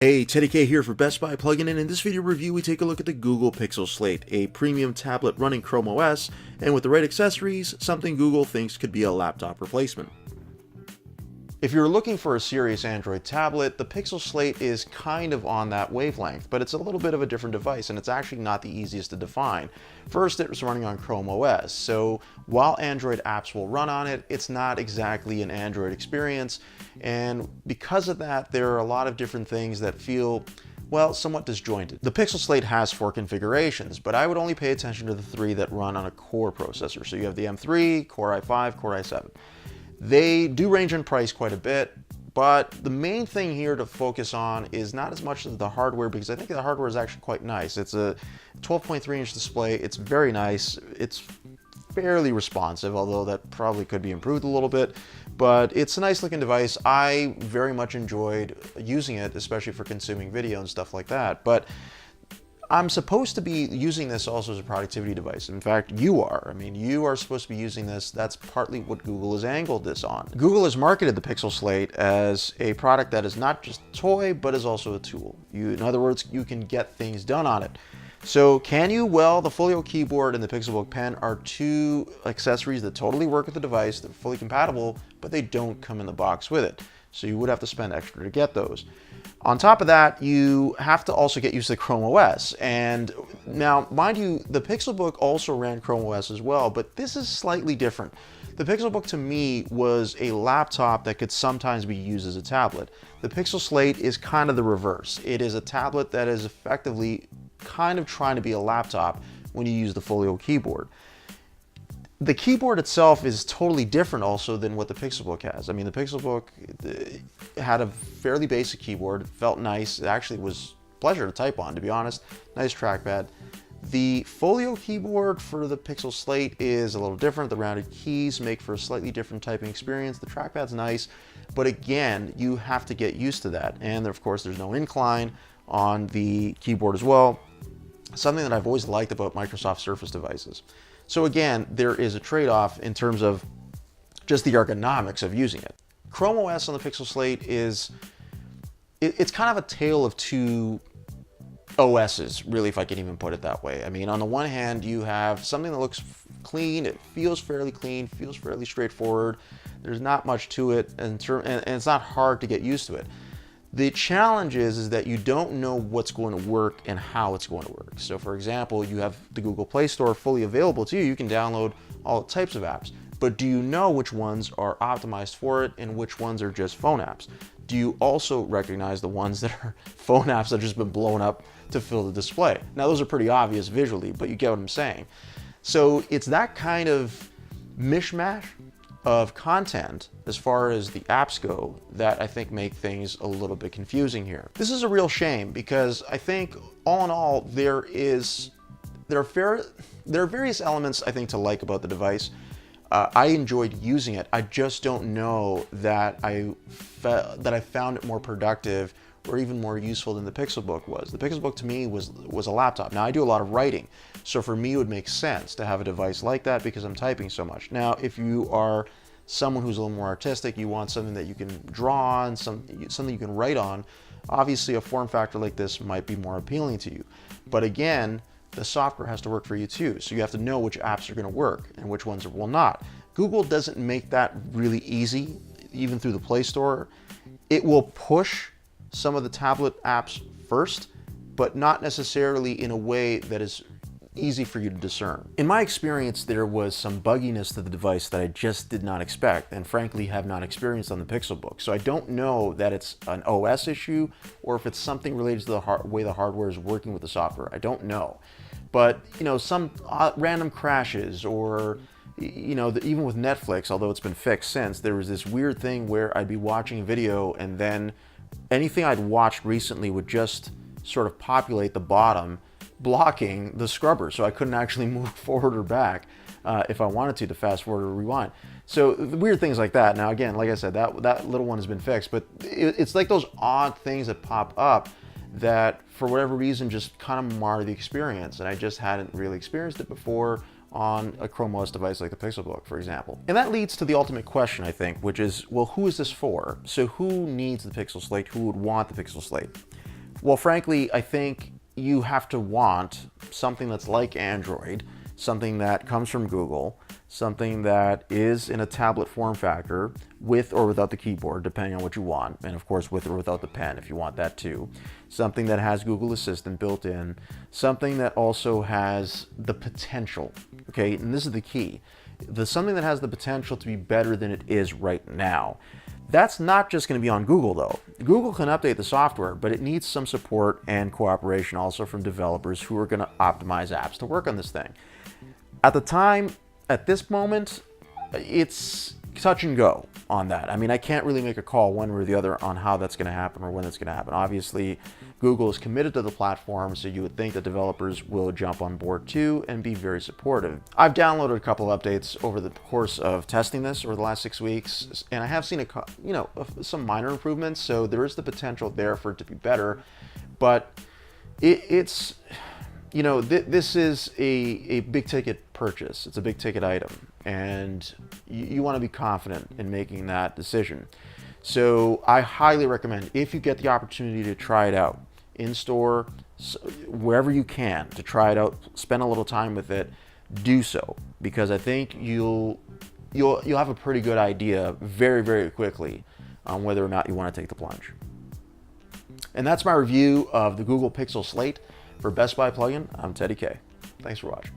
Hey, Teddy K here for Best Buy Plugin, and in this video review we take a look at the Google Pixel Slate, a premium tablet running Chrome OS, and with the right accessories, something Google thinks could be a laptop replacement. If you're looking for a serious Android tablet, the Pixel Slate is kind of on that wavelength, but it's a little bit of a different device, and it's actually not the easiest to define. First, it's running on Chrome OS, so while Android apps will run on it, it's not exactly an Android experience, and because of that, there are a lot of different things that feel, well, somewhat disjointed. The Pixel Slate has 4 configurations, but I would only pay attention to the 3 that run on a Core processor. So you have the M3, Core i5, Core i7. They do range in price quite a bit, but the main thing here to focus on is not as much as the hardware, because I think the hardware is actually quite nice. It's a 12.3-inch display. It's very nice. It's fairly responsive, although that probably could be improved a little bit, but it's a nice looking device. I very much enjoyed using it, especially for consuming video and stuff like that. But I'm supposed to be using this also as a productivity device. In fact, you are. I mean, you are supposed to be using this. That's partly what Google has angled this on. Google has marketed the Pixel Slate as a product that is not just a toy, but is also a tool. In other words, you can get things done on it. So can you? Well, the Folio keyboard and the Pixelbook pen are 2 accessories that totally work with the device. They're fully compatible, but they don't come in the box with it. So you would have to spend extra to get those. On top of that, you have to also get used to Chrome OS. And now, mind you, the Pixelbook also ran Chrome OS as well, but this is slightly different. The Pixelbook to me was a laptop that could sometimes be used as a tablet. The Pixel Slate is kind of the reverse. It is a tablet that is effectively kind of trying to be a laptop when you use the Folio keyboard. The keyboard itself is totally different also than what the Pixelbook has. I mean, the Pixelbook had a fairly basic keyboard. It felt nice. It actually was a pleasure to type on, to be honest. Nice trackpad. The Folio keyboard for the Pixel Slate is a little different. The rounded keys make for a slightly different typing experience. The trackpad's nice, but again, you have to get used to that. And of course, there's no incline on the keyboard as well. Something that I've always liked about Microsoft Surface devices. So again, there is a trade-off in terms of just the ergonomics of using it. Chrome OS on the Pixel Slate is, it's kind of a tale of 2 OSs, really, if I can even put it that way. I mean, on the one hand, you have something that looks clean, it feels fairly clean, feels fairly straightforward. There's not much to it, and it's not hard to get used to it. The challenge is that you don't know what's going to work and how it's going to work. So for example, you have the Google Play Store fully available to you. You can download all types of apps, but do you know which ones are optimized for it and which ones are just phone apps? Do you also recognize the ones that are phone apps that have just been blown up to fill the display? Now those are pretty obvious visually, but you get what I'm saying. So it's that kind of mishmash of content as far as the apps go that I think make things a little bit confusing here. This is a real shame because I think all in all there are various elements I think to like about the device. I enjoyed using it. I just don't know that I found it more productive or even more useful than the Pixelbook was. The Pixelbook to me was a laptop. Now I do a lot of writing, so for me it would make sense to have a device like that because I'm typing so much. Now if you are someone who's a little more artistic, you want something that you can draw on, something you can write on, obviously a form factor like this might be more appealing to you. But again, the software has to work for you too, so you have to know which apps are going to work and which ones will not. Google doesn't make that really easy, even through the Play Store. It will push some of the tablet apps first, but not necessarily in a way that is easy for you to discern. In my experience, there was some bugginess to the device that I just did not expect and frankly have not experienced on the Pixelbook. So I don't know that it's an OS issue or if it's something related to the way the hardware is working with the software. I don't know. But, you know, some random crashes or, you know, even with Netflix, although it's been fixed since, there was this weird thing where I'd be watching a video and then anything I'd watched recently would just sort of populate the bottom, blocking the scrubber, so I couldn't actually move forward or back if I wanted to fast forward or rewind. So weird things like that. Now again, like I said, that little one has been fixed, but it's like those odd things that pop up that for whatever reason just kind of mar the experience, and I just hadn't really experienced it before on a Chrome OS device like the Pixelbook, for example. And that leads to the ultimate question, I think, which is, well, who is this for? So who needs the Pixel Slate? Who would want the Pixel Slate? Well, frankly, I think you have to want something that's like Android, something that comes from Google, something that is in a tablet form factor with or without the keyboard, depending on what you want, and of course with or without the pen if you want that too. Something that has Google Assistant built in, something that also has the potential, okay, and this is the key, something that has the potential to be better than it is right now. That's not just going to be on Google though. Google can update the software, but it needs some support and cooperation also from developers who are going to optimize apps to work on this thing. At this moment, it's touch and go on that. I mean, I can't really make a call one way or the other on how that's going to happen or when it's going to happen. Obviously, Google is committed to the platform, so you would think that developers will jump on board too and be very supportive. I've downloaded a couple updates over the course of testing this over the last 6 weeks, and I have seen some minor improvements, so there is the potential there for it to be better, but this is a big ticket purchase. It's a big ticket item, and you want to be confident in making that decision. So I highly recommend, if you get the opportunity to try it out in store, wherever you can, to try it out, spend a little time with it, do so, because I think you'll have a pretty good idea very, very quickly on whether or not you want to take the plunge. And that's my review of the Google Pixel Slate. For Best Buy Plugin, I'm Teddy K. Thanks for watching.